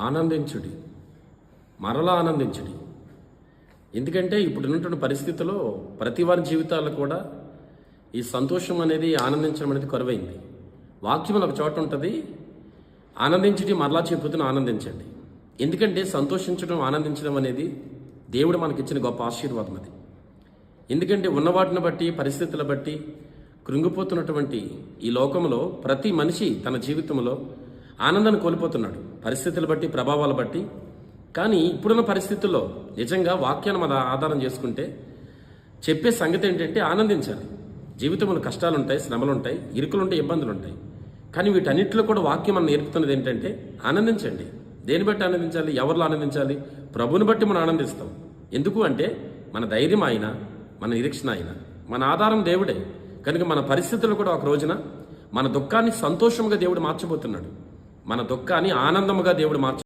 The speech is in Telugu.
ఆనందించుడి, మరలా ఆనందించుడి. ఎందుకంటే ఇప్పుడున్నటువంటి పరిస్థితుల్లో ప్రతి వారి జీవితాల్లో కూడా ఈ సంతోషం అనేది, ఆనందించడం అనేది కరువైంది. వాక్యం ఒక చోట ఉంటుంది, ఆనందించుడి మరలా చెప్పుతున్న ఆనందించండి. ఎందుకంటే సంతోషించడం, ఆనందించడం అనేది దేవుడు మనకిచ్చిన గొప్ప ఆశీర్వాదం అది. ఎందుకంటే ఉన్న వాటిని బట్టి, పరిస్థితుల బట్టి కృంగిపోతున్నటువంటి ఈ లోకంలో ప్రతి మనిషి తన జీవితంలో ఆనందాన్ని కోల్పోతున్నాడు, పరిస్థితులు బట్టి, ప్రభావాలు బట్టి. కానీ ఇప్పుడున్న పరిస్థితుల్లో నిజంగా వాక్యాన్ని మన ఆధారం చేసుకుంటే చెప్పే సంగతి ఏంటంటే ఆనందించాలి. జీవితంలో కష్టాలు ఉంటాయి, శ్రమలు ఉంటాయి, ఇరుకులు ఉంటాయి, ఇబ్బందులు ఉంటాయి. కానీ వీటన్నిటిలో కూడా వాక్యం మనం నేర్పుతున్నది ఏంటంటే ఆనందించండి. దేని బట్టి ఆనందించాలి? ఎవరిలో ఆనందించాలి? ప్రభుని బట్టి మనం ఆనందిస్తాం. ఎందుకు అంటే మన ధైర్యం ఆయన, మన నిరీక్షణ ఆయన, మన ఆధారం దేవుడే. కనుక మన పరిస్థితులు కూడా ఒక రోజున మన దుఃఖాన్ని సంతోషంగా దేవుడు మార్చబోతున్నాడు, మన దుఃఖాన్ని ఆనందముగా దేవుడు